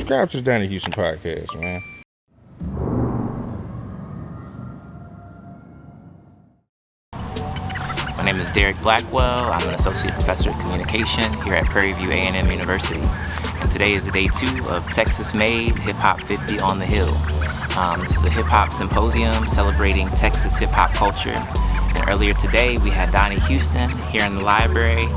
subscribe to the Donnie Houston podcast, man. My name is Derek Blackwell. I'm an associate professor of communication here at Prairie View University. And today is day 2 of Texas-made Hip Hop 50 on the Hill. This is a hip hop symposium celebrating Texas hip hop culture. And earlier today, we had Donnie Houston here in the library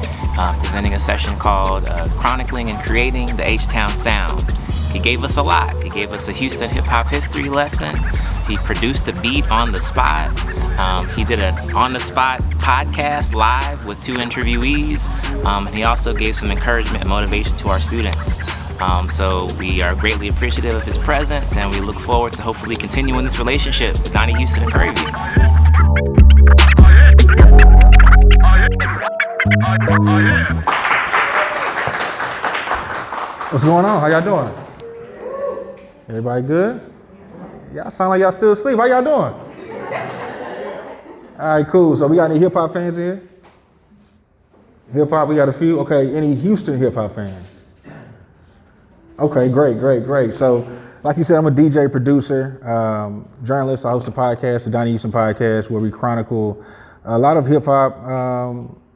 presenting a session called Chronicling and Creating the H-Town Sound. He gave us a lot. He gave us a Houston hip hop history lesson. He produced a beat on the spot. He did an on-the-spot podcast live with 2 interviewees. And he also gave some encouragement and motivation to our students. So we are greatly appreciative of his presence, and we look forward to hopefully continuing this relationship with Donnie Houston and Prairie View. What's going on? How y'all doing? Everybody good? Y'all sound like y'all still asleep. How y'all doing? All right, cool. So we got any hip hop fans here? Hip hop, we got a few. Okay, any Houston hip hop fans? Okay, great. So, like you said, I'm a DJ, producer, journalist. I host a podcast, the Donnie Houston podcast, where we chronicle a lot of hip hop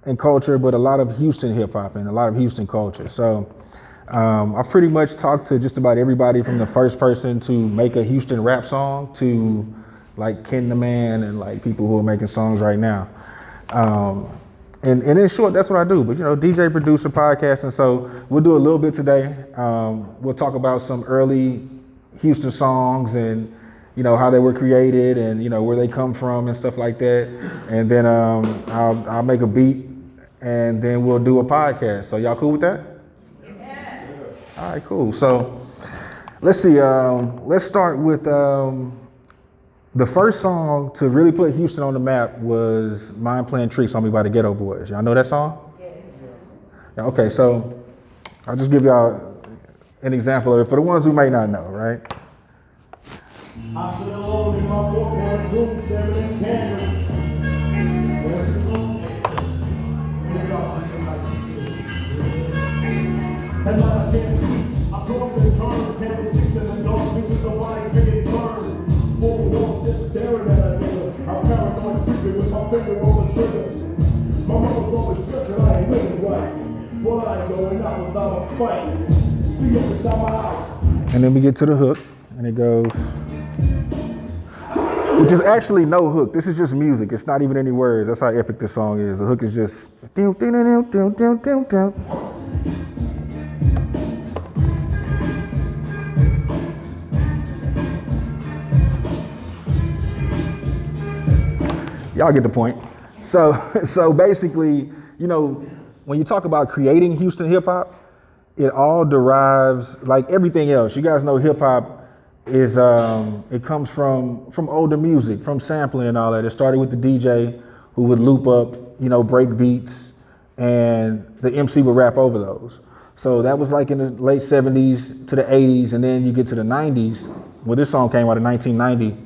and culture, but a lot of Houston hip hop and a lot of Houston culture. So, I pretty much talked to just about everybody from the first person to make a Houston rap song to like Ken the Man and like people who are making songs right now. And in short, that's what I do. But you know, DJ, producer, podcast, and so we'll do a little bit today. We'll talk about some early Houston songs and you know how they were created and you know where they come from and stuff like that. And then I'll make a beat and then we'll do a podcast. So y'all cool with that? Yeah. All right, cool. So let's see. Let's start with the first song to really put Houston on the map was Mind Playing Tricks on Me by the Ghetto Boys. Y'all know that song? Yes. Yeah, okay, so I'll just give y'all an example of it for the ones who may not know, right? I sit alone in my 4-point room, staring candles. And like I can't see, I toss and turn the candlesticks and the dark pictures of wise getting burned. Four walls just staring at a nigga. I'm paranoid sleeping with my finger on the trigger. My mama's always stressing I ain't living right. Well, I ain't going out without a fight. See every time my house. And then we get to the hook, and it goes, which is actually no hook. This is just music. It's not even any words. That's how epic this song is. The hook is just. Y'all get the point. So basically, you know, when you talk about creating Houston hip hop, it all derives like everything else. You guys know hip hop is it comes from older music, from sampling and all that. It started with the DJ who would loop up, you know, break beats, and the MC would rap over those. So that was like in the late 70s to the 80s, and then you get to the 90s. Well, this song came out in 1990.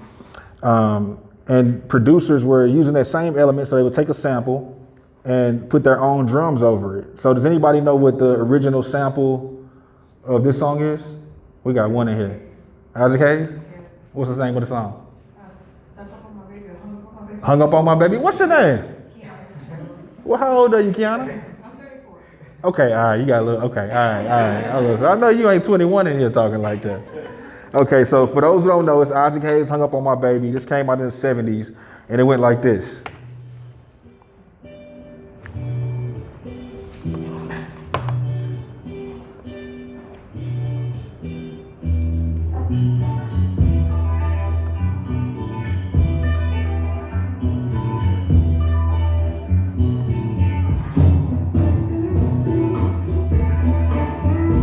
And producers were using that same element, so they would take a sample and put their own drums over it. So does anybody know what the original sample of this song is? We got one in here. Isaac Hayes? What's the name of the song? Stuck Up on My Baby, Hung Up on My Baby. Hung Up on My Baby. What's your name? Kiana. Well, how old are you, Kiana? I'm 34. Okay, all right, you got a little, okay, all right. I know you ain't 21 in here talking like that. Okay, so for those who don't know, it's Isaac Hayes, Hung Up on My Baby. This came out in the 70s, and it went like this.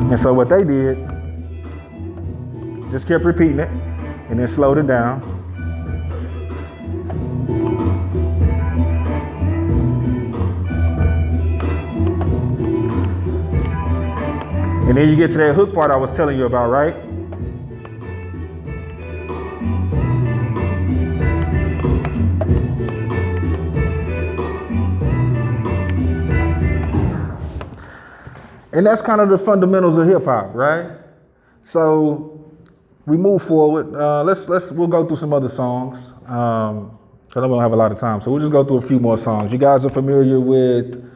And so what they did, just kept repeating it and then slowed it down. And then you get to that hook part I was telling you about, right? And that's kind of the fundamentals of hip hop, right? So we move forward. We'll go through some other songs. Cause I don't have a lot of time, so we'll just go through a few more songs. You guys are familiar with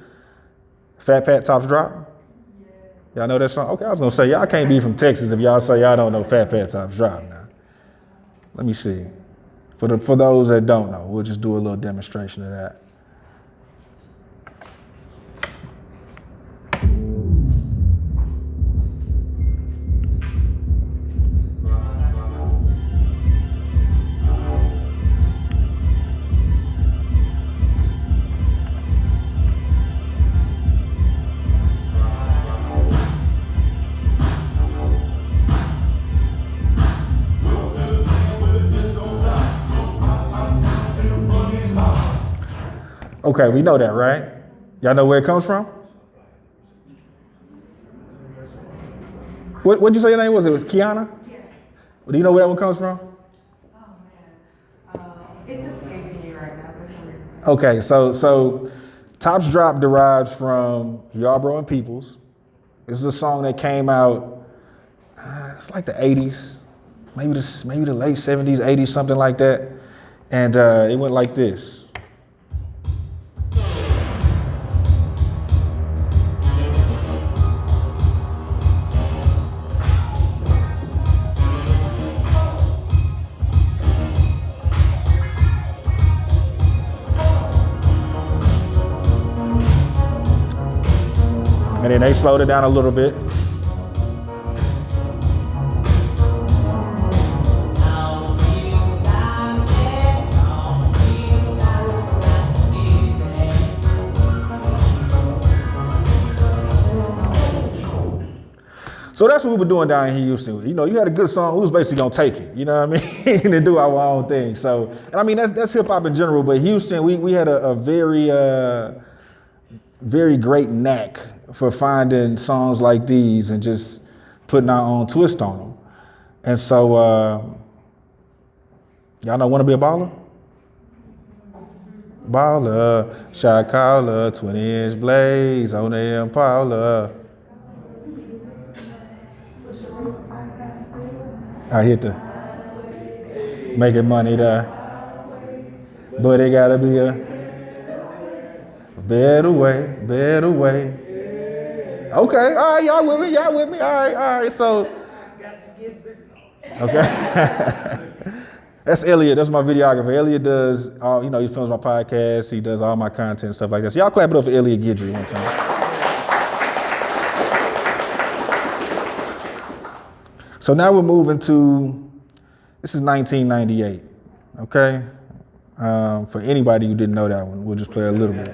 Fat Pat Tops Drop? Y'all know that song? Okay, I was gonna say y'all can't be from Texas if y'all say y'all don't know Fat Pat Tops Drop now. Let me see. For those that don't know, we'll just do a little demonstration of that. Okay, we know that, right? Y'all know where it comes from? What'd you say your name was? It was Kiana? Yeah. Do you know where that one comes from? Oh man. It's escaping me right now for some reason. Okay, so Tops Drop derives from Yarborough and Peoples. This is a song that came out, it's like the 80s, maybe the late 70s, 80s, something like that. And it went like this. And then they slowed it down a little bit. So that's what we were doing down here in Houston. You know, you had a good song, we was basically gonna take it, you know what I mean? And do our own thing. So, and I mean, that's hip hop in general, but Houston, we had a very great knack for finding songs like these and just putting our own twist on them. And so, y'all know Wanna Be a Baller? Baller, shot caller, 20-inch blaze on the Impala. I hit the making money there, but it gotta be a better way, better way. Okay, all right, y'all with me, all right, so. Okay. That's Elliot, that's my videographer. Elliot does all, you know, he films my podcast, he does all my content and stuff like that. So y'all clap it up for Elliot Guidry one time. So now we're moving to, this is 1998, okay? For anybody who didn't know that one, we'll just play a little bit.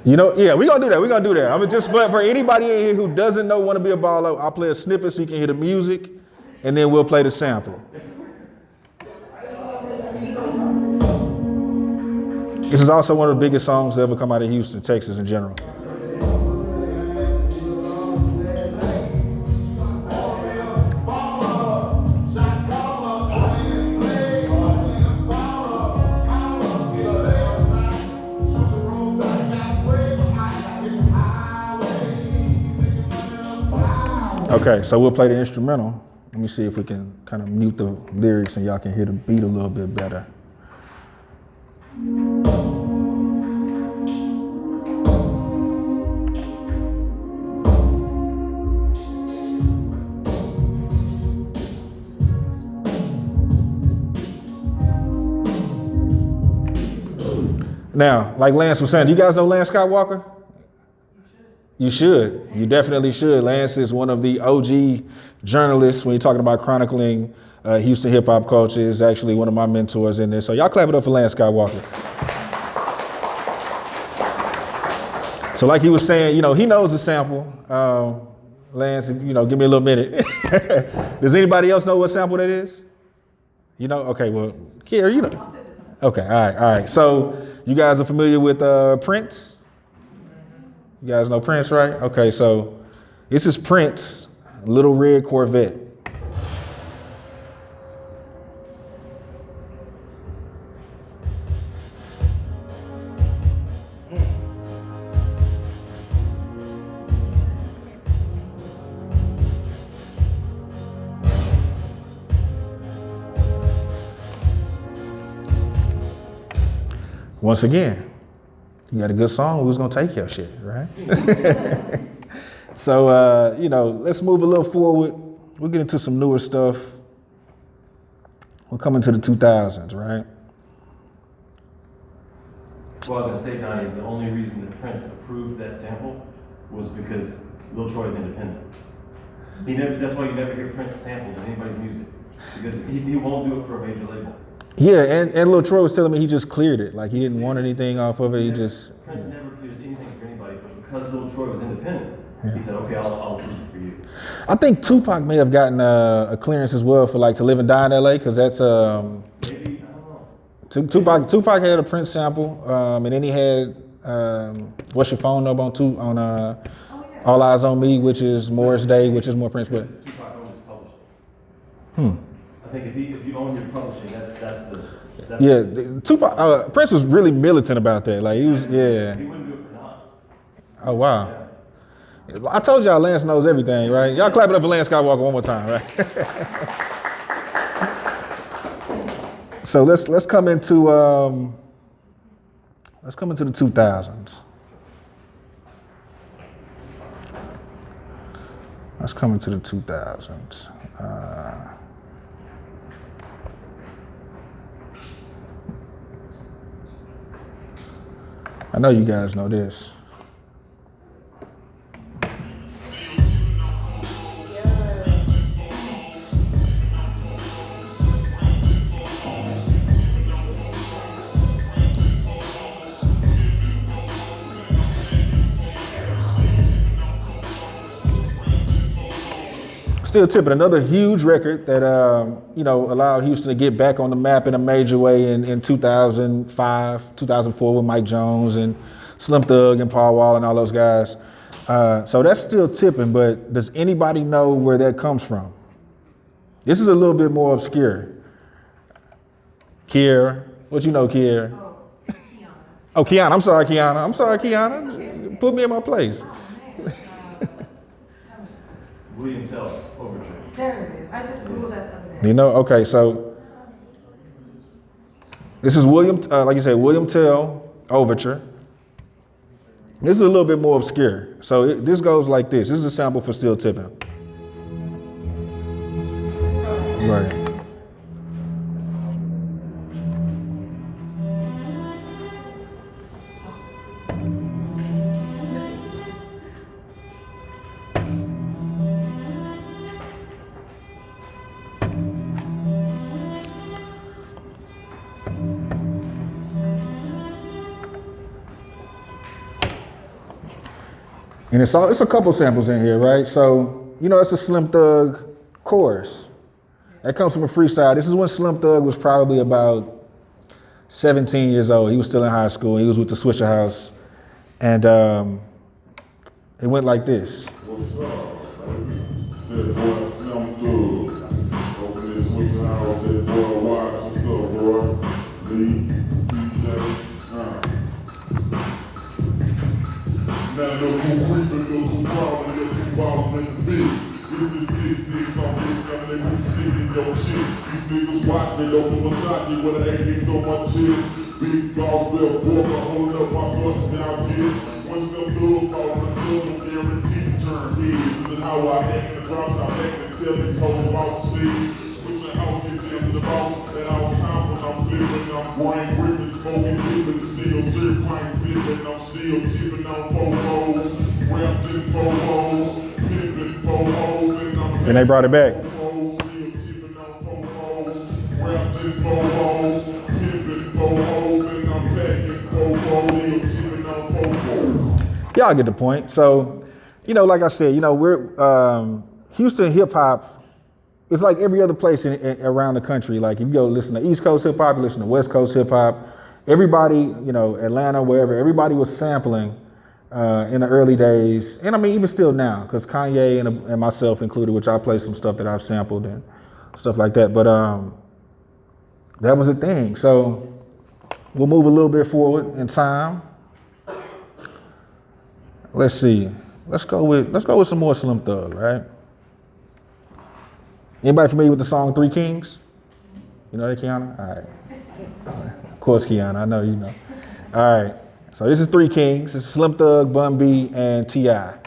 You know, yeah, we're gonna do that. I mean, but for anybody in here who doesn't know Wanna Be a Baller, I'll play a snippet so you can hear the music, and then we'll play the sample. This is also one of the biggest songs to ever come out of Houston, Texas in general. Okay, so we'll play the instrumental. Let me see if we can kind of mute the lyrics and y'all can hear the beat a little bit better. Now, like Lance was saying, do you guys know Lance Skywalker? You should. You definitely should. Lance is one of the OG journalists when you're talking about chronicling Houston hip hop culture. Is actually one of my mentors in this. So y'all clap it up for Lance Skywalker. So like he was saying, you know, he knows the sample. Lance, you know, give me a little minute. Does anybody else know what sample that is? You know? Okay, well, Kiera, you know. Okay, all right. So you guys are familiar with Prince? You guys know Prince, right? Okay, so this is Prince, Little Red Corvette. once again, you got a good song, who's gonna take your shit, right? So, you know, let's move a little forward. We'll get into some newer stuff. We'll come into the 2000s, right? Well, I was gonna say, Donnie, is the only reason that Prince approved that sample was because Lil Troy's independent. That's why you never hear Prince sampled in anybody's music, because he won't do it for a major label. Yeah, and Lil Troy was telling me he just cleared it. Like he didn't want anything off of it. Prince never clears anything for anybody, but because Lil Troy was independent, he said, okay, I'll do it for you. I think Tupac may have gotten a clearance as well for like To Live and Die in LA, because that's Maybe, I don't know. Tupac had a Prince sample, and then he had What's Your Phone Number on All Eyes on Me, which is Morris Day, which is more Prince, but Tupac owned his publishing. I think if you own your publishing, that's Tupac Prince was really militant about that. Like he was, He wouldn't do it for Nas. Oh wow. I told y'all Lance knows everything, right? Y'all clap it up for Lance Skywalker one more time, right? So let's come into the 2000s. Let's come into the 2000s. I know you guys know this. Still Tipping, another huge record that you know, allowed Houston to get back on the map in a major way in 2005, 2004 with Mike Jones and Slim Thug and Paul Wall and all those guys. So that's Still Tipping, but does anybody know where that comes from? This is a little bit more obscure. Kier, what you know, Kier? Oh, Kiana. Oh, Kiana, I'm sorry, Kiana. Put me in my place. William Tell, Overture. There it is. I just Googled that the other day. You know, okay, so this is William, like you said, William Tell, Overture. This is a little bit more obscure. So this goes like this. This is a sample for Still Tipping. Right. And it's a couple samples in here, right? So, you know, it's a Slim Thug chorus. That comes from a freestyle. This is when Slim Thug was probably about 17 years old. He was still in high school. He was with the Swisher House. And it went like this. What's up? This boy Slim Thug. Open this Swisher House, this boy Watch. What's up, bro? Lee, DJ, Now no who creepin', those who crawlin', your two balls make the bitch. This is 6-6 on this, I'm nigga who shit in your shit. These niggas watch me, open Versace with an 8 on my chest. Big balls, real broker, holding up my sluts down kids. When some dude fall in the club, I'm guaranteed to turn heads. This is how I act in the drops, I act until they told about the city. Switching houses into the boss, at all times when I'm flipping, I'm brain gripping, smoking, dipping, still drip, pint sipping, I'm still chipping on po-pos, wrapped in po-pos, pimping po-pos, and I'm And they brought it back. po-pos, still chipping on po-pos, wrapped in po-pos, pimping po-pos, and I'm back in po-pos, still chipping on po-pos. Y'all get the point. So, you know, like I said, you know, we're Houston hip hop. It's like every other place around the country. Like if you go listen to East Coast hip hop, you listen to West Coast hip hop. Everybody, you know, Atlanta, wherever, everybody was sampling in the early days, and I mean even still now, because Kanye and myself included, which I play some stuff that I've sampled and stuff like that. But that was a thing. So we'll move a little bit forward in time. Let's see. Let's go with some more Slim Thug, right? Anybody familiar with the song Three Kings? You know that, Kiana? All right. Of course, Kiana, I know you know. All right. So this is Three Kings. It's Slim Thug, Bun B, and T.I.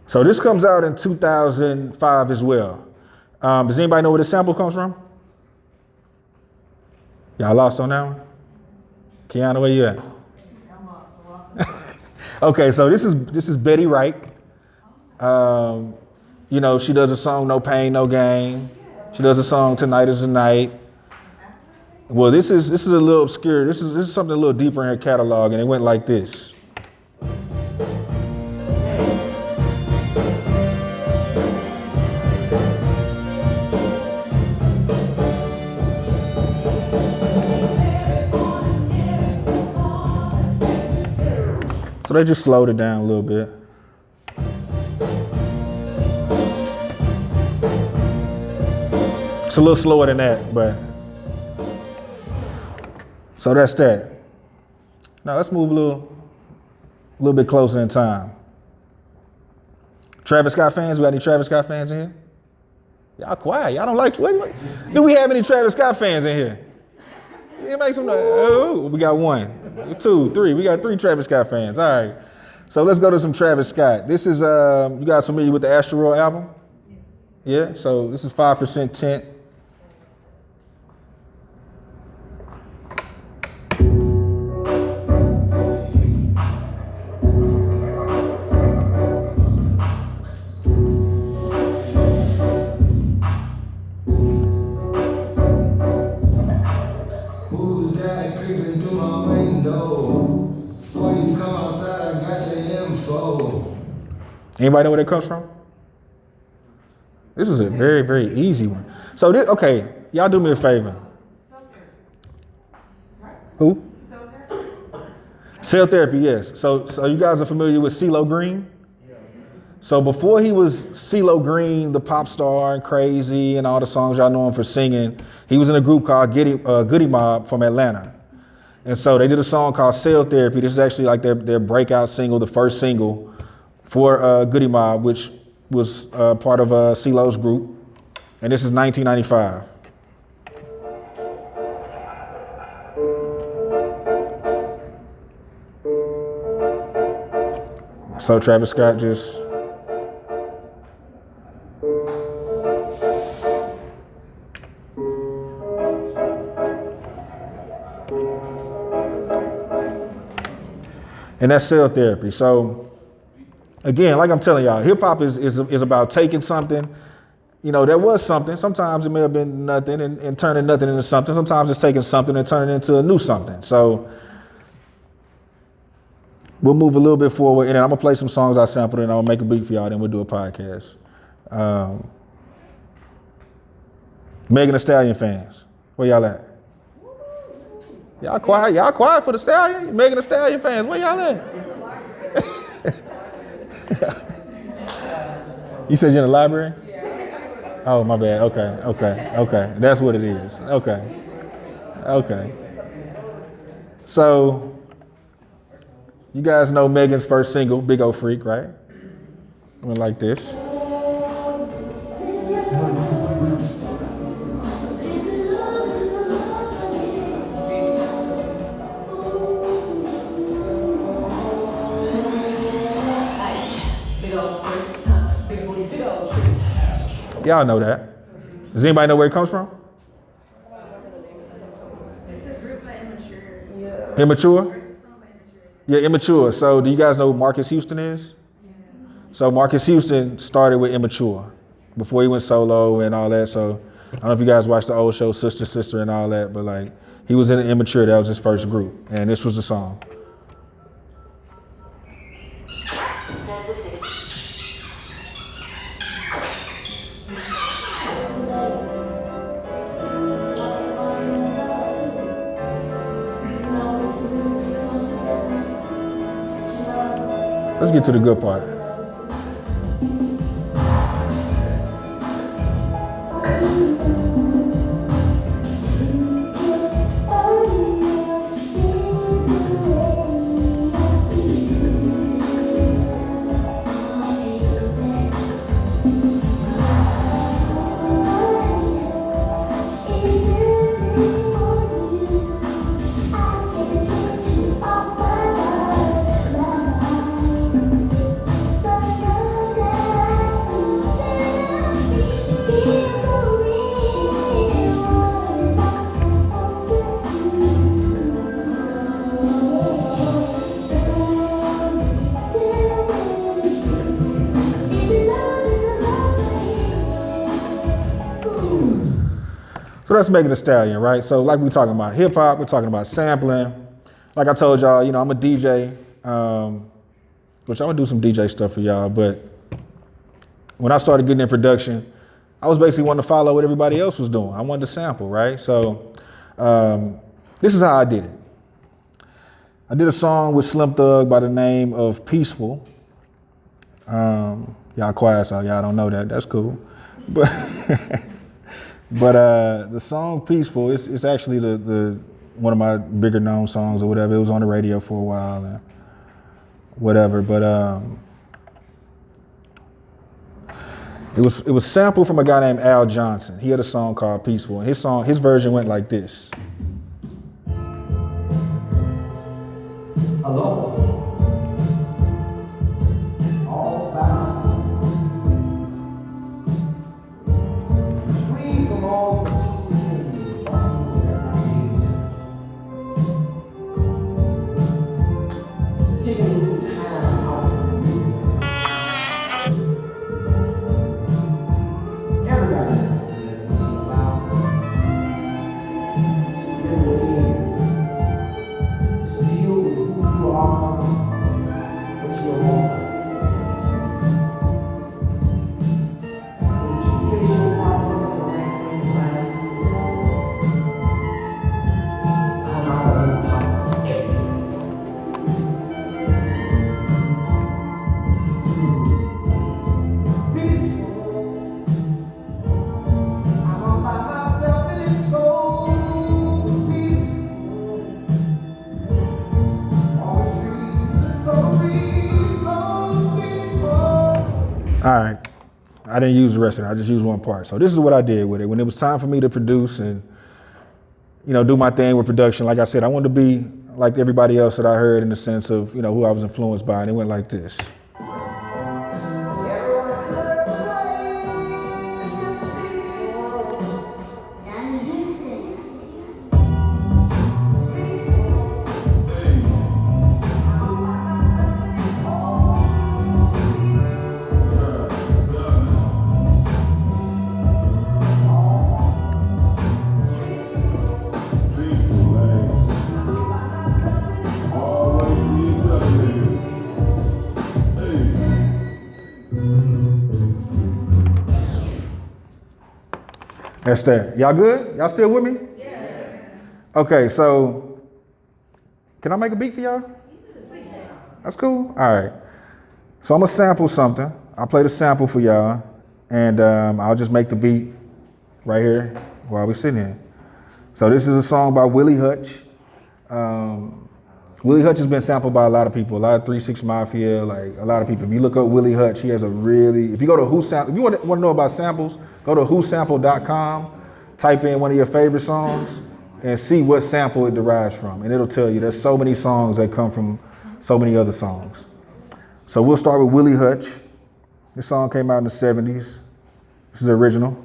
So this comes out in 2005 as well. Does anybody know where the sample comes from? Y'all lost on that one? Kiana, where you at? I'm lost. Okay, so this is Betty Wright. You know, she does a song No Pain, No Gain. She does a song Tonight Is the Night. Well, this is a little obscure. This is something a little deeper in her catalog, and it went like this. So they just slowed it down a little bit. It's a little slower than that, but. So that's that. Now let's move a little bit closer in time. Travis Scott fans, we got any Travis Scott fans in here? Y'all quiet, y'all don't like, what? Do we have any Travis Scott fans in here? Yeah, make some noise. Oh, we got 1, 2, 3. We got 3 Travis Scott fans. All right. So let's go to some Travis Scott. This is, you guys familiar with the Asteroid album? Yeah, so this is 5% Tint. Anybody know where that comes from? This is a very, very easy one. So this, okay, y'all do me a favor. Who? Cell Therapy, yes. So you guys are familiar with CeeLo Green? So before he was CeeLo Green, the pop star and Crazy and all the songs y'all know him for singing, he was in a group called Goody Mob from Atlanta. And so they did a song called Cell Therapy. This is actually like their breakout single, the first single for Goody Mob, which was part of CeeLo's group. And this is 1995. So Travis Scott just. And that's Cell Therapy. So again, like I'm telling y'all, hip hop is about taking something, you know, there was something. Sometimes it may have been nothing and turning nothing into something. Sometimes it's taking something and turning it into a new something. So we'll move a little bit forward, and then I'm gonna play some songs I sampled, and I'll make a beat for y'all, then we'll do a podcast. Megan Thee Stallion fans, where y'all at? Y'all quiet for the Stallion? Megan Thee Stallion fans, where y'all at? You said you're in the library? Oh, my bad. Okay. That's what it is. Okay. So, you guys know Megan's first single, Big Ol' Freak, right? Went like this. Y'all know that. Does anybody know where it comes from? It's a group of immature. Yeah. Immature? Yeah, Immature. So do you guys know who Marcus Houston is? Yeah. So Marcus Houston started with Immature before he went solo and all that. So I don't know if you guys watched the old show Sister and all that, but like he was in Immature. That was his first group. And this was the song. Let's get to the good part. So that's Megan Thee Stallion, right? So like we're talking about hip hop, we're talking about sampling. Like I told y'all, I'm a DJ, which I'm gonna do some DJ stuff for y'all, but when I started getting in production, I was basically wanting to follow what everybody else was doing. I wanted to sample, right? So this is how I did it. I did a song with Slim Thug by the name of Peaceful. Y'all quiet, so y'all don't know that, that's cool. But the song Peaceful, it's actually the one of my bigger known songs or whatever. It was on the radio for a while and whatever, but it was sampled from a guy named Al Johnson. He had a song called Peaceful, and his version went like this. Alone, all by myself, free from all pieces and bustle that I need. Taking a little time out for me. Everybody has to let themselves out. Just get away. Deal with who you are, what you want. So that you face your problems the right way around. Come out on top of everything. Peaceful. I'm all by myself and it's so peaceful. All right, I didn't use the rest of it, I just used one part. So this is what I did with it. When it was time for me to produce and do my thing with production, like I said, I wanted to be like everybody else that I heard in the sense of, who I was influenced by, and it went like this. That's that. Y'all good? Y'all still with me? Yeah. Okay, so can I make a beat for y'all? That's cool. All right. So I'm gonna sample something. I'll play the sample for y'all, and I'll just make the beat right here while we're sitting here. So this is a song by Willie Hutch. Willie Hutch has been sampled by a lot of people, a lot of 3 6 Mafia, like a lot of people. If you look up Willie Hutch, he has a really, if you go to if you want to know about samples, go to whosample.com, type in one of your favorite songs, and see what sample it derives from. And it'll tell you there's so many songs that come from so many other songs. So we'll start with Willie Hutch. This song came out in the 70s. This is the original.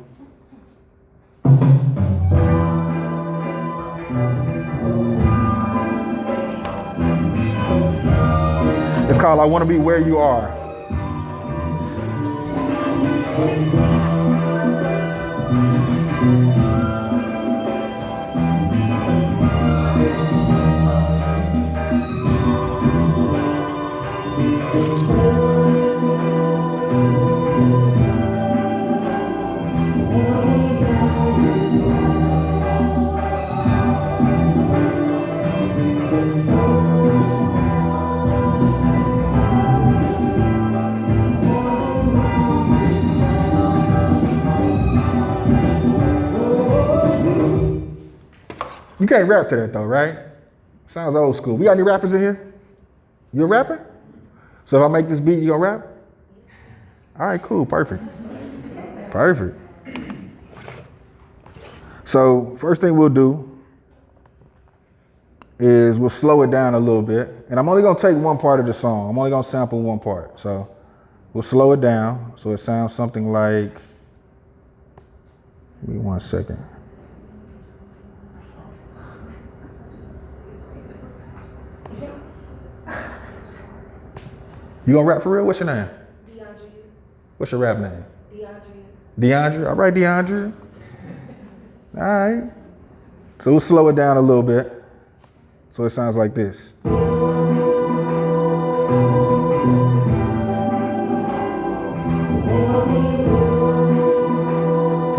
It's called I Want to Be Where You Are. You can't rap to that though, right? Sounds old school. We got any rappers in here? You a rapper? So if I make this beat, you gonna rap? All right, cool, perfect. Perfect. So first thing we'll do is we'll slow it down a little bit. And I'm only gonna take one part of the song. I'm only gonna sample one part. So we'll slow it down so it sounds something like, give me 1 second. You gonna rap for real? What's your name? DeAndre. What's your rap name? DeAndre. DeAndre? All right, DeAndre. All right. So we'll slow it down a little bit. So it sounds like this. Can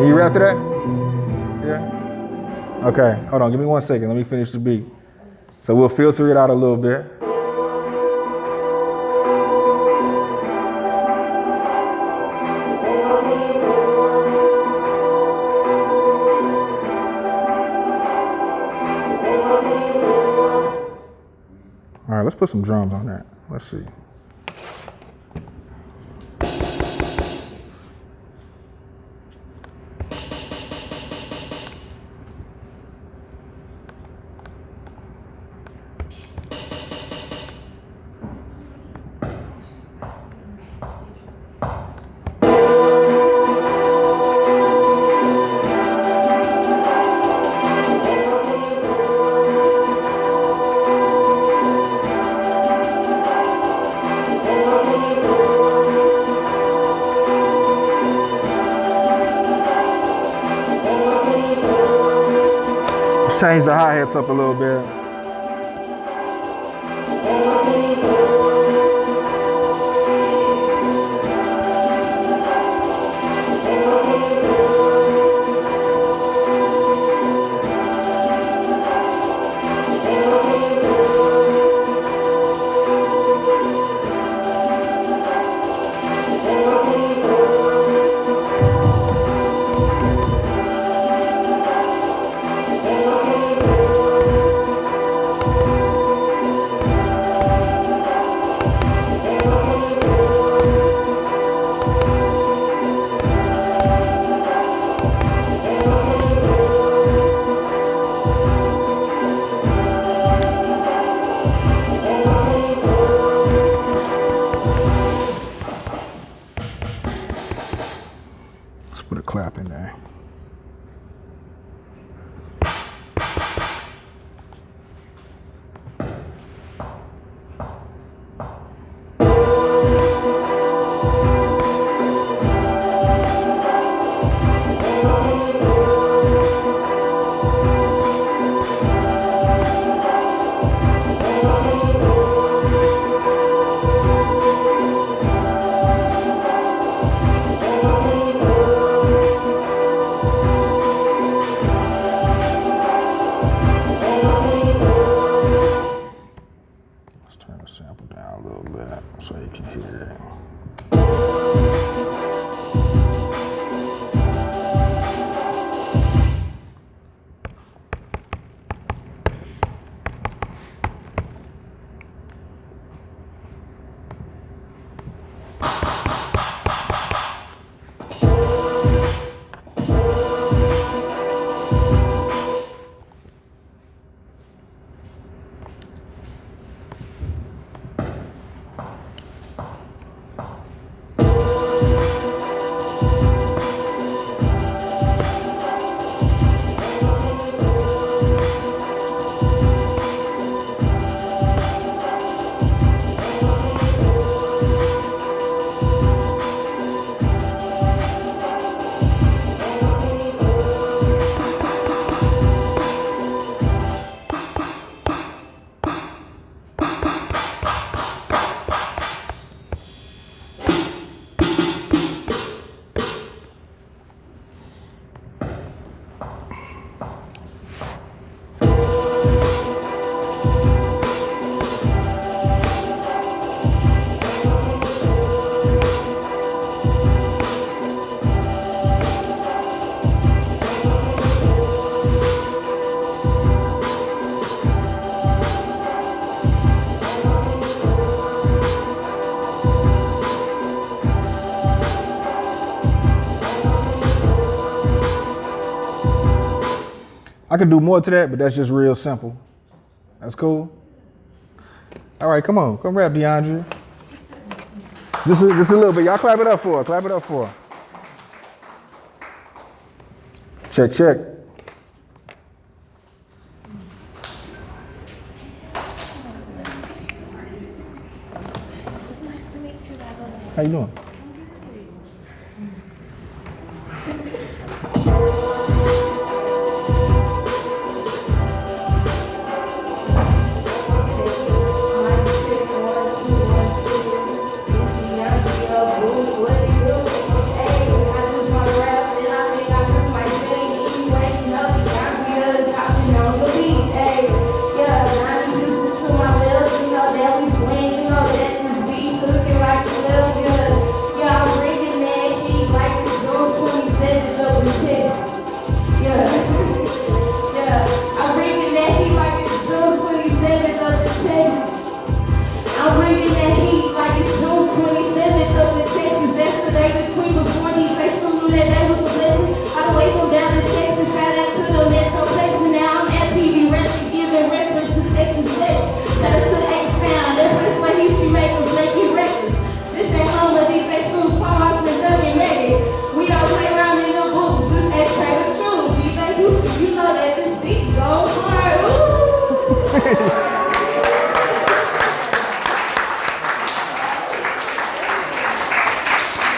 you rap to that? Yeah? Okay, hold on, give me 1 second. Let me finish the beat. So we'll filter it out a little bit. All right, let's put some drums on that. Let's see. Change the hi-hats up a little bit. I could do more to that, but that's just real simple. That's cool. All right, come on, come rap, DeAndre. Just a little bit. Y'all clap it up for her. Clap it up for her. Check, check. It's nice to meet you, Baba. How you doing?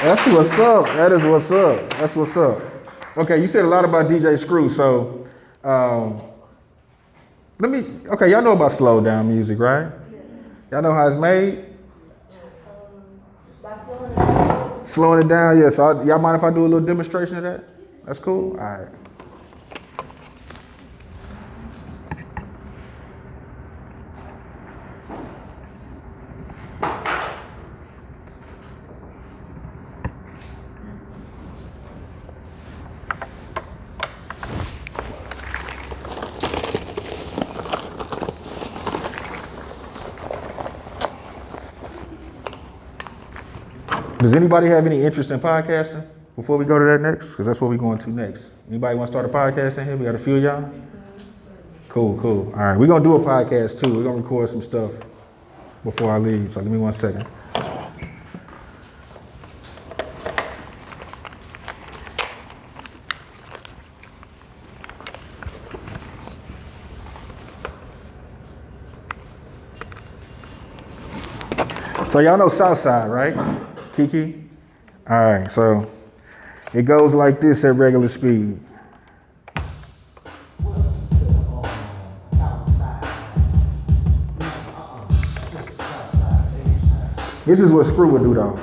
That's what's up. That is what's up. That's what's up. Okay, you said a lot about DJ Screw, so okay, y'all know about slow down music, right? Y'all know how it's made? By slowing it down. Slowing it down, yeah. So y'all mind if I do a little demonstration of that? That's cool? All right. Does anybody have any interest in podcasting before we go to that next? Because that's what we're going to next. Anybody want to start a podcast in here? We got a few of y'all? Cool, cool. All right, we're going to do a podcast too. We're going to record some stuff before I leave. So give me 1 second. So y'all know Southside, right? Kiki? All right, so it goes like this at regular speed. This is what Screw would do though.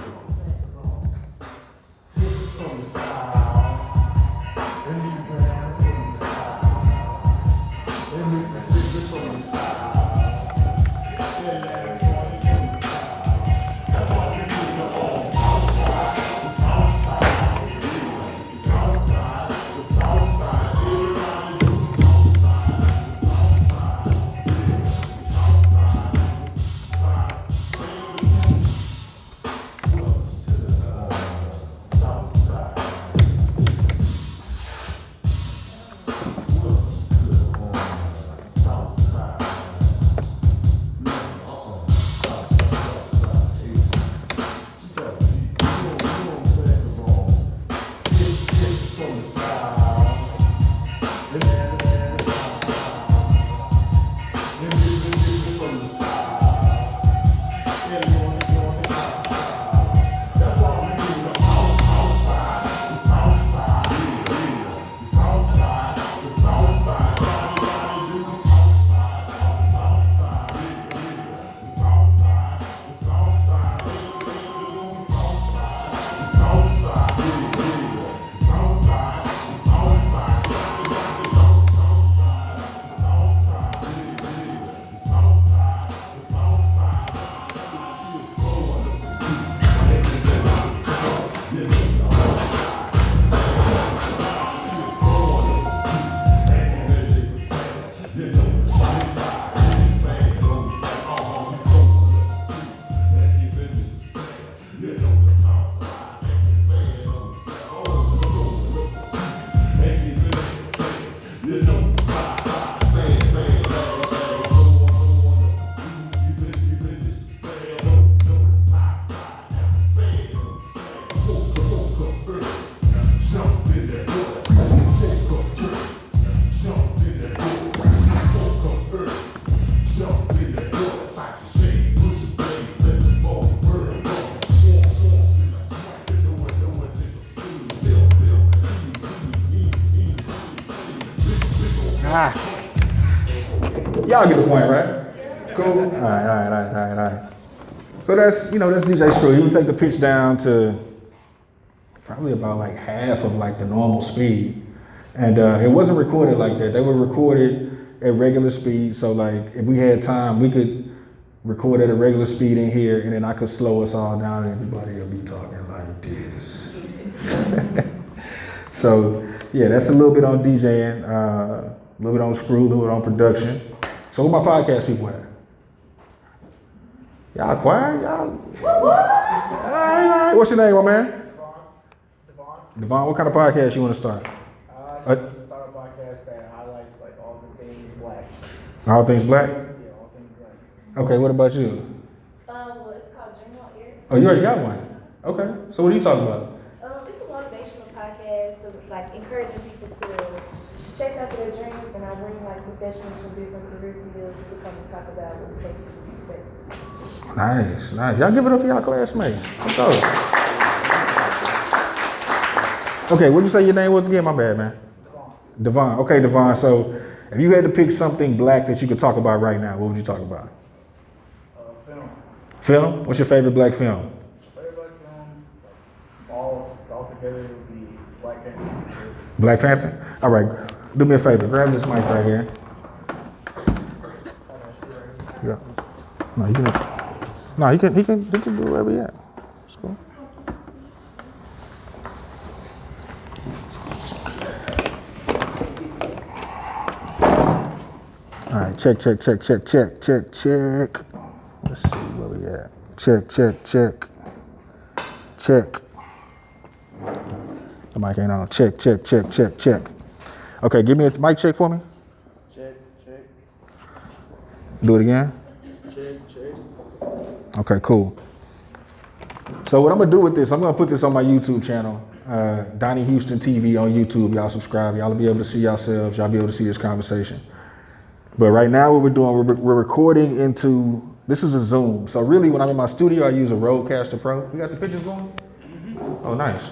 Y'all get the point, right? Cool. All right. So that's DJ Screw. He would take the pitch down to probably about like half of like the normal speed, and it wasn't recorded like that. They were recorded at regular speed. So like if we had time, we could record at a regular speed in here, and then I could slow us all down, and everybody will be talking like this. So yeah, that's a little bit on DJing, a little bit on Screw, a little bit on production. So what my podcast people at? Y'all quiet? Y'all? All right. What's your name, my man? Devon. What kind of podcast you want to start? I want to start a podcast that highlights like all the things black. All things black? Yeah, all things black. Okay, what about you? Well, it's called Dream on Air. Oh, you already got one. Okay. So what are you talking about? It's a motivational podcast to like encouraging people to chase after their dreams, and I bring like professionals from different career fields to come and talk about what it takes to be successful. Nice. Y'all give it up for y'all classmates. Let's go. Okay, what'd you say your name was again? My bad, man. Devon. Okay, Devon. So if you had to pick something black that you could talk about right now, what would you talk about? Film. Film? What's your favorite black film? Favorite black film, all together would be Black Panther. Black Panther? All right. Do me a favor. Grab this mic right here. Yeah. No, you can. No, he can do whatever he at. It's cool. All right, check. Let's see where we at. Check. The mic ain't on. Check. Okay, give me a mic check for me. Check. Do it again. Check. Okay, cool. So what I'm gonna do with this, I'm gonna put this on my YouTube channel, Donnie Houston TV on YouTube. Y'all subscribe. Y'all will be able to see yourselves. Y'all be able to see this conversation. But right now, what we're doing, we're recording into. This is a Zoom. So really, when I'm in my studio, I use a Rodecaster Pro. We got the pictures going? Oh, nice.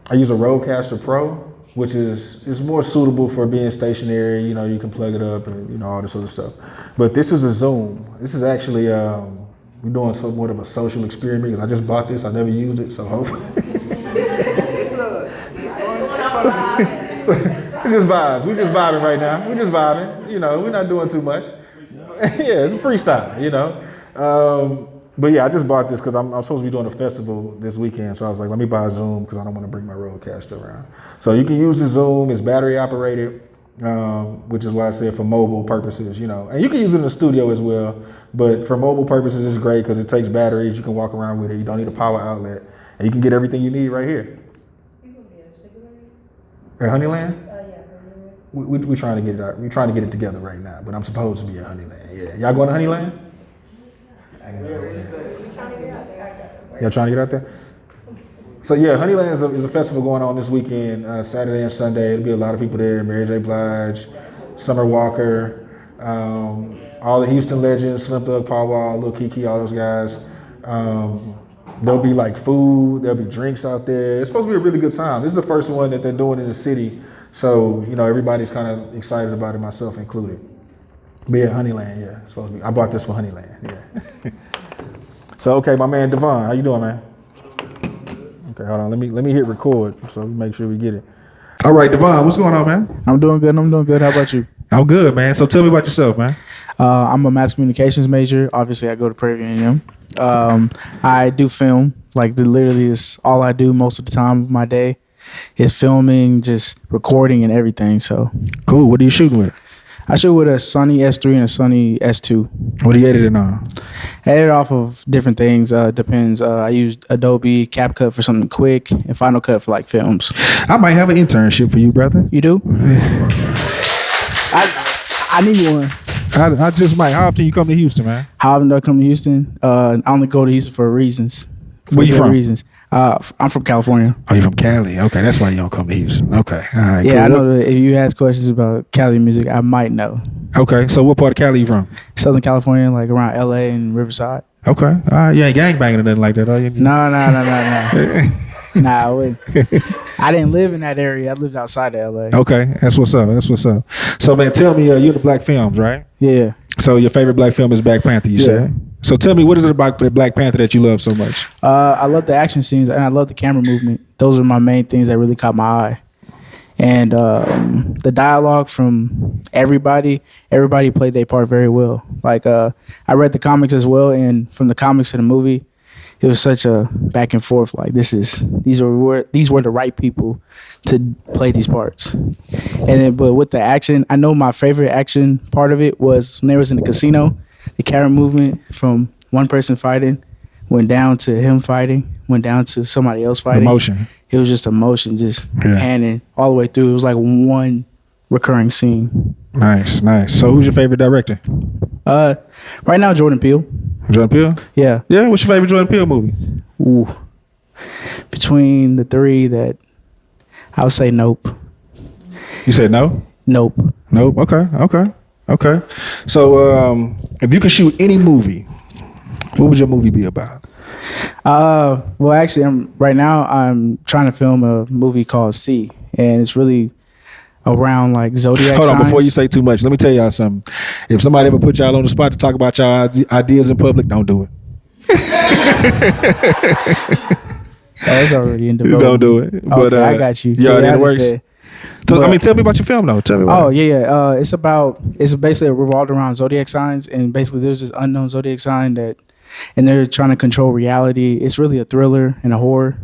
I use a Rodecaster Pro, which is more suitable for being stationary. You know, you can plug it up and all this other stuff. But this is a Zoom. This is actually we're doing somewhat of a social experiment because I just bought this. I never used it, so hopefully. It's fun. It's just vibes. We're just vibing right now. We're just vibing. We're not doing too much. Yeah, it's freestyle. But yeah, I just bought this because I'm supposed to be doing a festival this weekend. So I was like, let me buy a Zoom because I don't want to bring my Rodecaster around. So you can use the Zoom. It's battery operated, which is why I said for mobile purposes. And you can use it in the studio as well. But for mobile purposes, it's great because it takes batteries. You can walk around with it. You don't need a power outlet, and you can get everything you need right here. At Honeyland? We're trying to get it out. We're trying to get it together right now, but I'm supposed to be at Honeyland. Yeah, y'all going to Honeyland? Y'all trying to get out there? So yeah, Honeyland is a festival going on this weekend, Saturday and Sunday. It'll be a lot of people there. Mary J. Blige, Summer Walker, all the Houston legends, Slim Thug, Paul Wall, Lil Kiki, all those guys. There'll be like food, there'll be drinks out there. It's supposed to be a really good time. This is the first one that they're doing in the city. So, everybody's kind of excited about it, myself included. But yeah, Honeyland, yeah. It's supposed to be. I bought this for Honeyland, yeah. So, okay, my man Devon, how you doing, man? Okay, hold on. Let me hit record so we make sure we get it. All right, Devon, what's going on, man? I'm doing good. How about you? I'm good, man. So tell me about yourself, man. I'm a mass communications major. Obviously, I go to Prairie View University. I do film. Literally, is all I do most of the time of my day. Is filming, just recording and everything. So cool. What are you shooting with? I shoot with a Sony S3 and a Sony S2. What are you editing on? I edit off of different things. Depends. I use Adobe CapCut for something quick and Final Cut for films. I might have an internship for you, brother. You do? I need one. I just might. How often you come to Houston, man? How often do I come to Houston? I only go to Houston for reasons. Where you from? Reasons. I'm from California. Oh, you're from Cali? Okay, that's why you don't come to Houston. Okay, all right. Yeah, cool. I know that if you ask questions about Cali music, I might know. Okay, so what part of Cali you from? Southern California, around LA and Riverside. Okay, you ain't gangbanging or nothing like that, are you? No. Nah, I wouldn't. I didn't live in that area. I lived outside of LA. Okay, that's what's up. That's what's up. So, man, tell me, you're the Black Films, right? Yeah. So your favorite Black film is Black Panther, you said? So tell me, what is it about Black Panther that you love so much? I love the action scenes and I love the camera movement. Those are my main things that really caught my eye. And the dialogue from everybody played their part very well. Like I read the comics as well, and from the comics to the movie, it was such a back and forth. Like these were the right people to play these parts. And then, but with the action, I know my favorite action part of it was when they was in the casino. The camera movement from one person fighting went down to him fighting, went down to somebody else fighting. Emotion. It was just emotion, just panning all the way through. It was like one recurring scene. Nice. So who's your favorite director? Right now, Jordan Peele. Jordan Peele? Yeah. Yeah, what's your favorite Jordan Peele movie? Ooh. Between the three, that I would say Nope. You said no? Nope. Okay. So if you could shoot any movie, what would your movie be about? Well, actually, I'm trying to film a movie called C, and it's really around like zodiac signs. Hold on, before you say too much, let me tell y'all something. If somebody ever put y'all on the spot to talk about y'all ideas in public, don't do it. It's already in development. Don't do it. But, okay, I got you. Yeah, it works. So, But, tell me about your film though. Tell me. It's basically revolved around zodiac signs, and basically there's this unknown zodiac sign and they're trying to control reality. It's really a thriller and a horror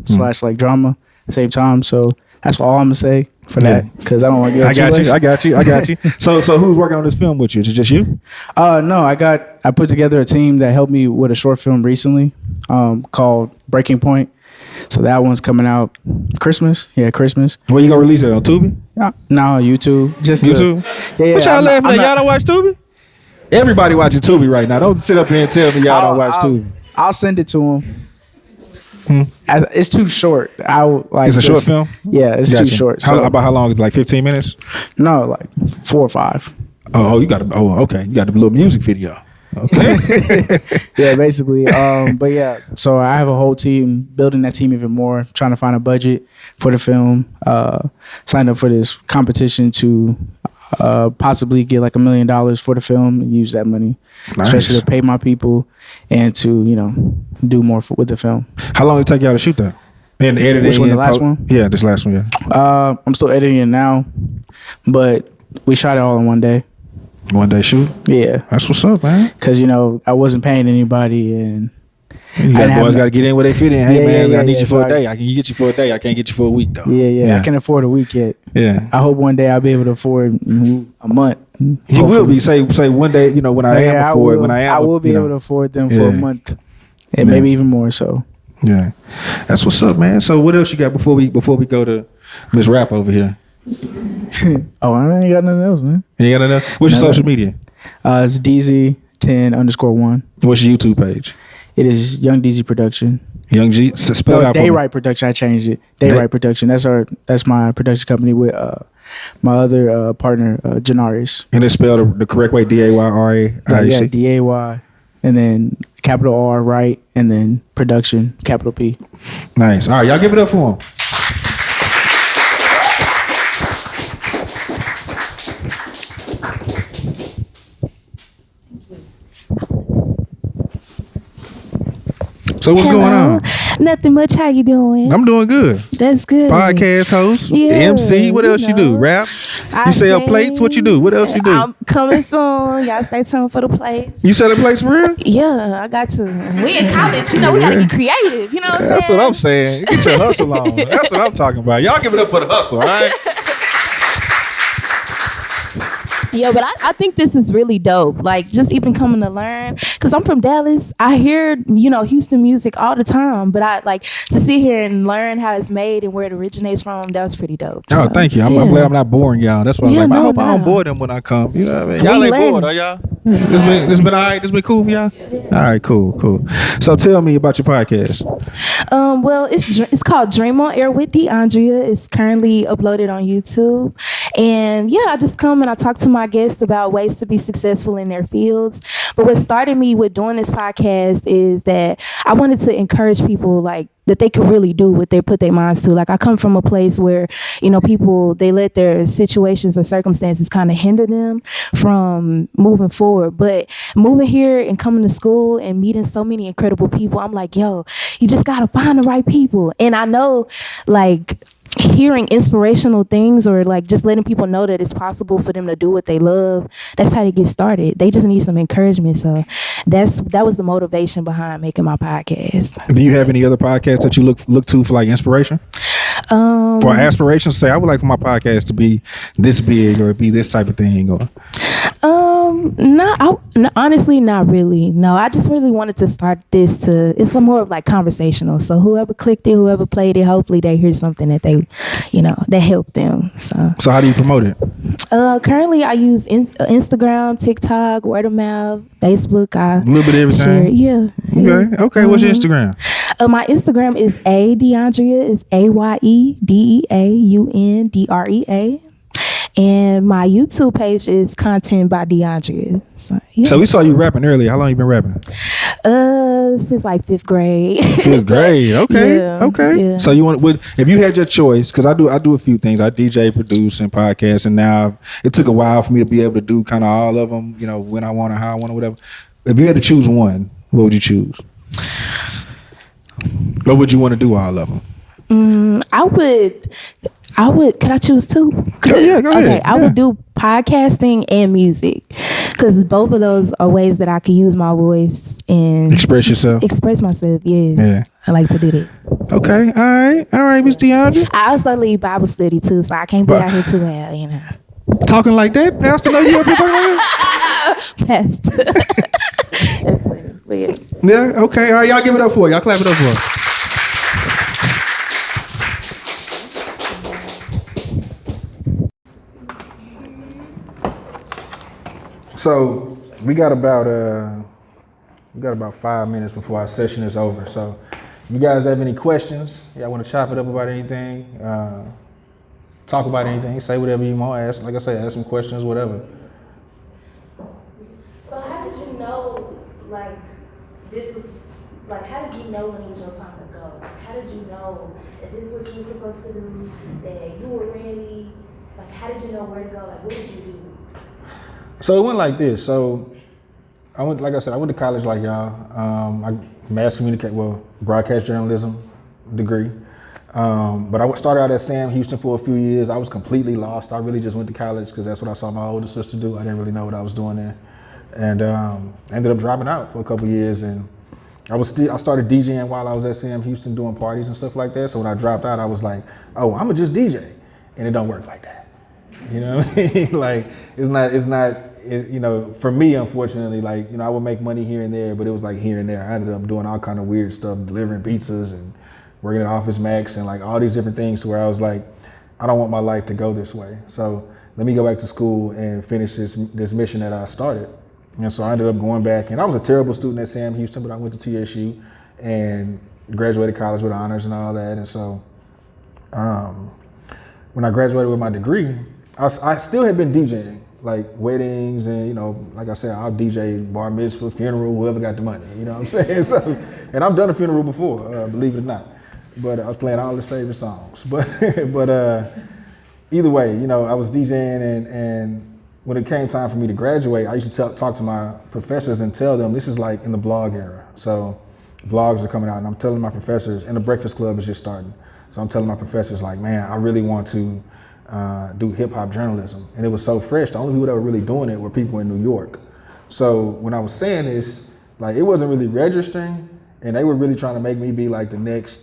/ like drama at the same time. So that's all I'm gonna say for that, because I don't want to get too much. I got you. So who's working on this film with you? Is it just you? No, I put together a team that helped me with a short film recently called Breaking Point. So that one's coming out Christmas. Yeah, Christmas. Where you gonna release it on Tubi? No, YouTube. Just YouTube. Yeah. What y'all laughing at? Y'all don't watch Tubi? Everybody watching Tubi right now. Don't sit up here and tell me y'all don't watch Tubi. I'll send it to him. It's too short. It's a short film? Yeah, it's too short. About how long? It's like 15 minutes? No, like 4 or 5. You got okay. You got the little music video. Okay. Yeah, basically. But yeah, so I have a whole team, building that team even more, trying to find a budget for the film, signed up for this competition to possibly get like $1 million for the film and use that money, especially to pay my people and to, do more with the film. How long did it take y'all to shoot that? And editing? Which one, the last one? Yeah, this last one, yeah. I'm still editing it now, but we shot it all in one day. One day shoot? Yeah. That's what's up, man. Because, I wasn't paying anybody, and boys got to get in where they fit in. Hey, man, I need you for a day. I can get you for a day. I can't get you for a week, though. Yeah. I can't afford a week yet. Yeah. I hope one day I'll be able to afford a month. You will be. Say one day, when I will be able to afford them for a month and maybe even more so. Yeah. That's what's up, man. So what else you got before we go to Miss Rap over here? I ain't got nothing else, man. You ain't got nothing else? What's your social media? It's DZ10_1. What's your YouTube page? It is Young DZ Production. Young G, spell out for me. Daywright Production. I changed it. Daywright Production. That's my production company with my other partner, Janarius. And it's spelled the correct way, DAYRA. Yeah, DAY, and then capital R, right, and then production, capital P. Nice. All right, y'all give it up for him. So what's going on? Nothing much. How you doing? I'm doing good. That's good. Podcast host, yeah, MC. What else you do? Rap? You sell plates? What you do? What else you do? I'm coming soon. Y'all stay tuned for the plates. You selling plates for real? Yeah, I got to. We in college, we gotta get creative. You know what I'm saying? That's what I'm saying. Get your hustle on. That's what I'm talking about. Y'all give it up for the hustle, all right? Yeah, but I think this is really dope. Like, just even coming to learn, because I'm from Dallas. I hear, Houston music all the time, but I like to sit here and learn how it's made and where it originates from. That was pretty dope. Oh, thank you. I'm glad I'm not boring y'all. That's why I hope I don't bore them when I come. You know what I mean? Y'all ain't bored, are y'all? This been all right? This been cool for y'all? Yeah. All right, cool. So tell me about your podcast. Well, it's called Dream on Air with DeAndrea. It's currently uploaded on YouTube. And yeah, I just come and I talk to my guests about ways to be successful in their fields. But what started me with doing this podcast is that I wanted to encourage people like that they could really do what they put their minds to. Like I come from a place where, you know, people, they let their situations or circumstances kind of hinder them from moving forward. But moving here and coming to school and meeting so many incredible people, I'm like, yo, you just got to find the right people. And I know like hearing inspirational things or like just letting people know that it's possible for them to do what they love, that's how they get started. They just need some encouragement. So that was the motivation behind making my podcast. Do you have any other podcasts that you look to for like inspiration? For aspirations, say I would like for my podcast to be this big or be this type of thing, or honestly, not really. No, I just really wanted to start this it's more of like conversational. So whoever clicked it, whoever played it, hopefully they hear something that they, you know, that helped them. So how do you promote it? Currently I use Instagram, TikTok, word of mouth, Facebook. A little bit of everything. Share, yeah. Okay. What's your Instagram? My Instagram is AYeDeandrea, is AYeDeandrea. And my YouTube page is Content by DeAndrea. So we saw you rapping earlier. How long you been rapping? Since like 5th grade. 5th grade. Okay. Yeah, okay. Yeah. So if you had your choice, because I do a few things. I DJ, produce, and podcast, and now it took a while for me to be able to do kind of all of them. You know, when I want to, how I want to, whatever. If you had to choose one, what would you choose? What would you want to do all of them? I would. Could I choose two? Yeah, go ahead. Okay, I would do podcasting and music, because both of those are ways that I could use my voice and express yourself. Express myself. Yes. Yeah. I like to do that. Okay. All right, Miss DeAndrea. I also lead Bible study too, so I can't be out here too well, you know. Talking like that, Pastor? Know you up here talking like that? Pastor. That's funny. Weird. Yeah. Okay. All right, y'all give it up for her. Y'all clap it up for her. So we got about 5 minutes before our session is over. So if you guys have any questions, y'all want to chop it up about anything, talk about anything, say whatever you want, ask, like I say, ask some questions, whatever. So how did you know, like, this was, like, how did you know when it was your time to go? How did you know that this is what you were supposed to do, that you were ready? Like, how did you know where to go? Like, what did you do? So it went like this. So I went to college like y'all. I broadcast journalism degree. But I started out at Sam Houston for a few years. I was completely lost. I really just went to college because that's what I saw my older sister do. I didn't really know what I was doing there. And I ended up dropping out for a couple years. And I started DJing while I was at Sam Houston doing parties and stuff like that. So when I dropped out, I was like, oh, I'm gonna just DJ. And it don't work like that. You know what I mean? Like, it's not, you know, for me, unfortunately, like, you know, I would make money here and there, but it was like here and there. I ended up doing all kind of weird stuff, delivering pizzas and working at Office Max and like all these different things, to where I was like, I don't want my life to go this way. So let me go back to school and finish this mission that I started. And so I ended up going back, and I was a terrible student at Sam Houston, but I went to TSU and graduated college with honors and all that. And so when I graduated with my degree, I still had been DJing, like weddings and, you know, like I said, I'll DJ bar mitzvah, funeral, whoever got the money, you know what I'm saying? So, and I've done a funeral before, believe it or not, but I was playing all his favorite songs. But either way, you know, I was DJing, and when it came time for me to graduate, I used to talk to my professors and tell them, this is like in the blog era. So blogs are coming out, and I'm telling my professors, and the Breakfast Club is just starting. So I'm telling my professors, like, man, I really want to do hip hop journalism. And it was so fresh. The only people that were really doing it were people in New York. So when I was saying this, like, it wasn't really registering, and they were really trying to make me be like the next,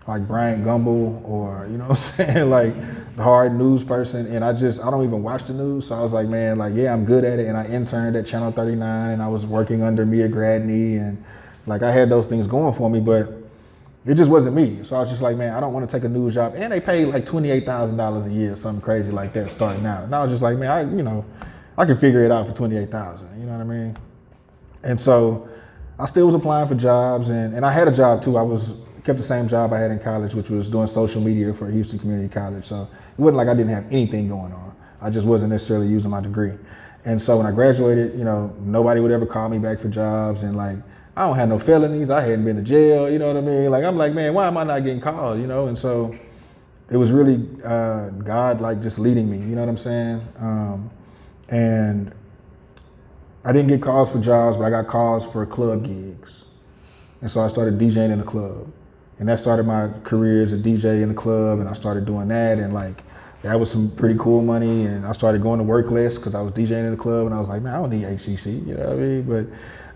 like Bryant Gumbel, or, you know what I'm saying, like the hard news person. And I don't even watch the news. So I was like, man, like, yeah, I'm good at it. And I interned at Channel 39, and I was working under Mia Gradney, and like I had those things going for me, but it just wasn't me. So I was just like, man, I don't want to take a news job. And they paid like $28,000 a year, something crazy like that, starting out. And I was just like, man, I can figure it out for $28,000. You know what I mean? And so I still was applying for jobs, and I had a job too. Kept the same job I had in college, which was doing social media for Houston Community College. So it wasn't like I didn't have anything going on. I just wasn't necessarily using my degree. And so when I graduated, you know, nobody would ever call me back for jobs, and like, I don't have no felonies. I hadn't been to jail, you know what I mean? Like, I'm like, man, why am I not getting called, you know? And so it was really God, like, just leading me, you know what I'm saying? And I didn't get calls for jobs, but I got calls for club gigs. And so I started DJing in the club. And that started my career as a DJ in the club, and I started doing that, and like, that was some pretty cool money, and I started going to work less because I was DJing in the club, and I was like, man, I don't need HCC, you know what I mean?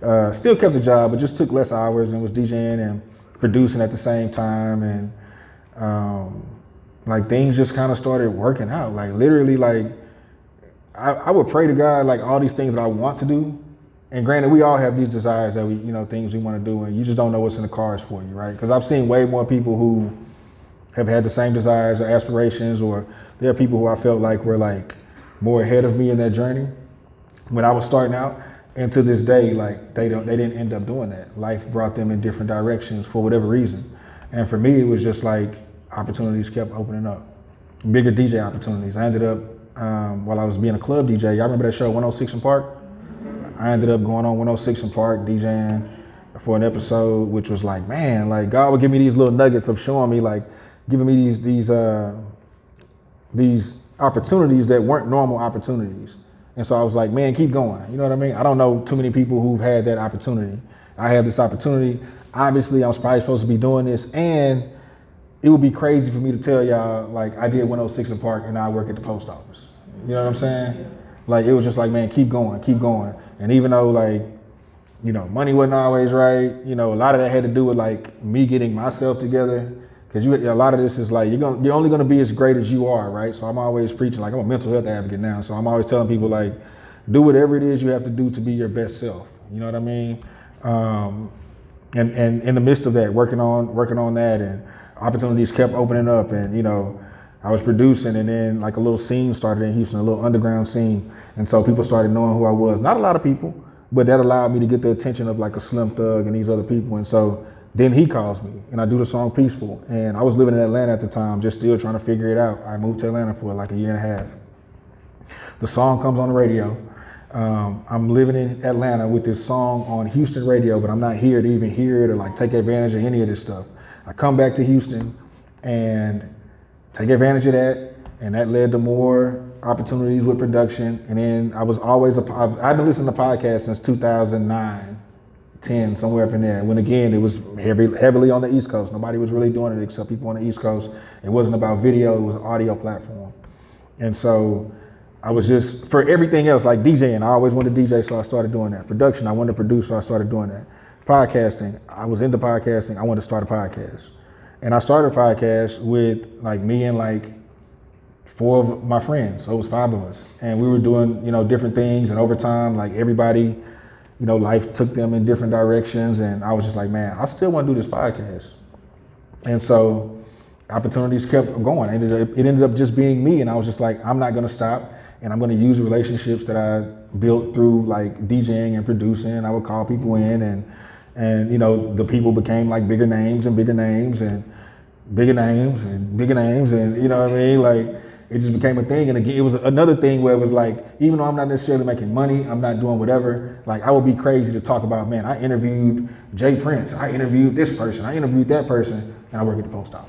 But still kept the job, but just took less hours and was DJing and producing at the same time, and like, things just kind of started working out. Like, literally, like, I would pray to God, like, all these things that I want to do. And granted, we all have these desires that we, you know, things we want to do, and you just don't know what's in the cards for you, right? Because I've seen way more people who have had the same desires or aspirations, or there are people who I felt like were like more ahead of me in that journey when I was starting out. And to this day, like, they didn't end up doing that. Life brought them in different directions for whatever reason. And for me, it was just like opportunities kept opening up, bigger DJ opportunities. I ended up, while I was being a club DJ, y'all remember that show 106 in Park? I ended up going on 106 in Park, DJing for an episode, which was like, man, like, God would give me these little nuggets of showing me, like, giving me these opportunities that weren't normal opportunities. And so I was like, man, keep going. You know what I mean? I don't know too many people who've had that opportunity. I have this opportunity. Obviously, I was probably supposed to be doing this, and it would be crazy for me to tell y'all, like, I did 106 in Park and I work at the post office. You know what I'm saying? Like, it was just like, man, keep going, keep going. And even though, like, you know, money wasn't always right, you know, a lot of that had to do with like me getting myself together. Because a lot of this is like, you're only gonna be as great as you are, right? So I'm always preaching, like, I'm a mental health advocate now. So I'm always telling people, like, do whatever it is you have to do to be your best self. You know what I mean? And in the midst of that, working on that, and opportunities kept opening up, and, you know, I was producing, and then like a little scene started in Houston, a little underground scene. And so people started knowing who I was. Not a lot of people, but that allowed me to get the attention of like a Slim Thug and these other people. And so then he calls me, and I do the song Peaceful. And I was living in Atlanta at the time, just still trying to figure it out. I moved to Atlanta for like a year and a half. The song comes on the radio. I'm living in Atlanta with this song on Houston radio, but I'm not here to even hear it or like take advantage of any of this stuff. I come back to Houston and take advantage of that, and that led to more opportunities with production. And then I was always, I've been listening to podcasts since 2009, 10, somewhere up in there. When again, it was heavily on the East Coast. Nobody was really doing it except people on the East Coast. It wasn't about video, it was an audio platform. And so I was just, for everything else, like DJing, I always wanted to DJ, so I started doing that. Production, I wanted to produce, so I started doing that. Podcasting, I was into podcasting, I wanted to start a podcast. And I started a podcast with like me and like 4 of my friends, so it was 5 of us. And we were doing, you know, different things, and over time, like everybody, you know, life took them in different directions, and I was just like, man, I still want to do this podcast. And so opportunities kept going. It ended up just being me, and I was just like, I'm not gonna stop, and I'm gonna use relationships that I built through like DJing and producing, and I would call people in, and you know, the people became like bigger names and bigger names and bigger names and bigger names, and you know what I mean? Like, it just became a thing. And again, it was another thing where it was like, even though I'm not necessarily making money, I'm not doing whatever, like I would be crazy to talk about, man, I interviewed Jay Prince, I interviewed this person, I interviewed that person, and I work at the post office.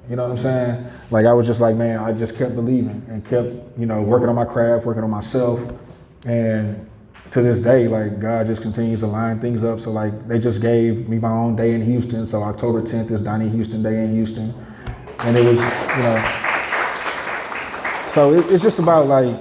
You know what I'm saying? Like, I was just like, man, I just kept believing and kept, you know, working on my craft, working on myself. And to this day, like, God just continues to line things up. So like, they just gave me my own day in Houston. So October 10th is Donnie Houston Day in Houston. And it was, you know, so it's just about like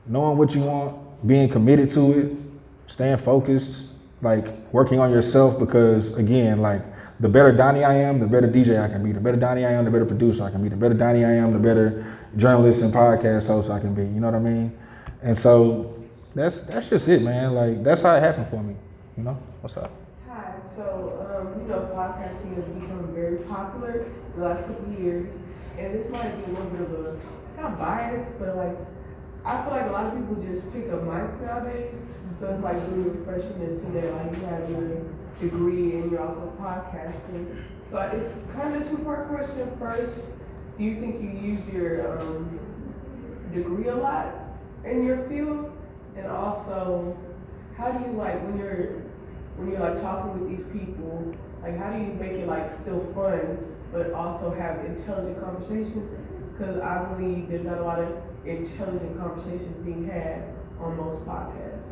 knowing what you want, being committed to it, staying focused, like working on yourself, because again, like, the better Donnie I am, the better DJ I can be. The better Donnie I am, the better producer I can be. The better Donnie I am, the better journalist and podcast host I can be. You know what I mean? And so that's just it, man. Like, that's how it happened for me. You know? What's up? Hi. So, you know, podcasting has become very popular the last couple of years, and this might be a little bit of a, not bias, but like, I feel like a lot of people just pick up mics nowadays. So it's like really refreshing to see that like you have your degree and you're also podcasting. So it's kind of a 2-part question. First, do you think you use your degree a lot in your field? also, how do you like when you're like talking with these people, like how do you make it like still fun, but also have intelligent conversations? Because I believe there's not a lot of intelligent conversations being had on most podcasts.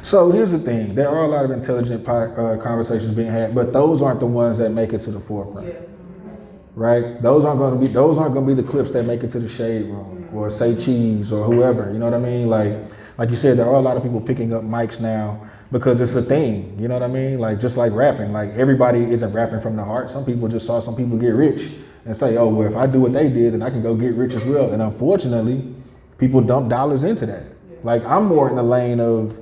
So here's the thing: there are a lot of intelligent conversations being had, but those aren't the ones that make it to the forefront. Yeah. Right? Those aren't going to be the clips that make it to the shade room or Say Cheese or whoever. You know what I mean? Like you said, there are a lot of people picking up mics now because it's a thing. You know what I mean? Like just like rapping. Like everybody isn't rapping from the heart. Some people just saw some people get rich and say, oh, well, if I do what they did, then I can go get rich as well. And unfortunately, people dump dollars into that. Like I'm more in the lane of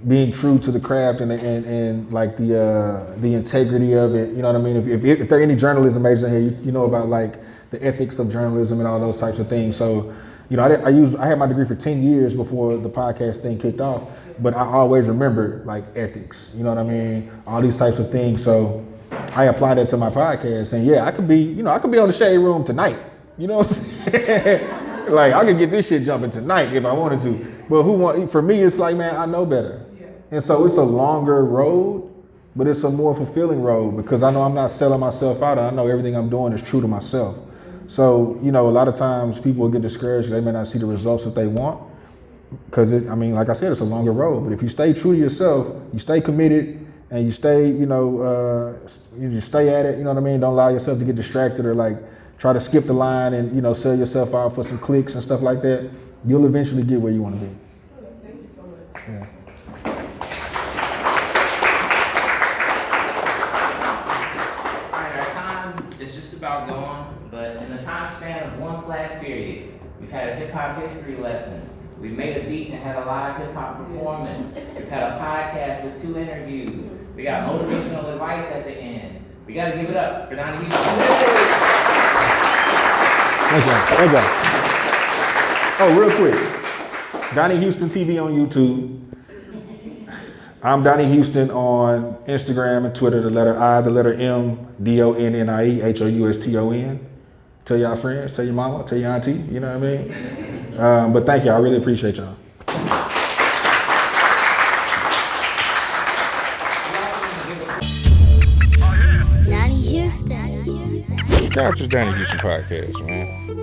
being true to the craft and like the integrity of it. You know what I mean? If there are any journalism majors in here, you know about like the ethics of journalism and all those types of things. So, you know, I had my degree for 10 years before the podcast thing kicked off, but I always remember like ethics. You know what I mean? All these types of things. So I applied that to my podcast, and yeah, I could be on the Shade Room tonight. You know what I'm saying? Like I could get this shit jumping tonight if I wanted to. But for me, it's like, man, I know better. And so it's a longer road, but it's a more fulfilling road because I know I'm not selling myself out. I know everything I'm doing is true to myself. So, you know, a lot of times people get discouraged. They may not see the results that they want because like I said, it's a longer road. But if you stay true to yourself, you stay committed and you stay, you just stay at it. You know what I mean? Don't allow yourself to get distracted or like try to skip the line and, you know, sell yourself out for some clicks and stuff like that. You'll eventually get where you want to be. Thank you so much. Yeah. It's just about gone, but in the time span of one class period, we've had a hip hop history lesson. We've made a beat and had a live hip hop performance. We've had a podcast with 2 interviews. We got motivational advice at the end. We gotta give it up for Donnie Houston. Thank you. Oh, real quick. Donnie Houston TV on YouTube. I'm Donnie Houston on Instagram and Twitter, the letter I, the letter M, DONNIE, HOUSTON. Tell y'all friends, tell your mama, tell your auntie, you know what I mean? But thank you, I really appreciate y'all. Subscribe to the Donnie Houston podcast, man.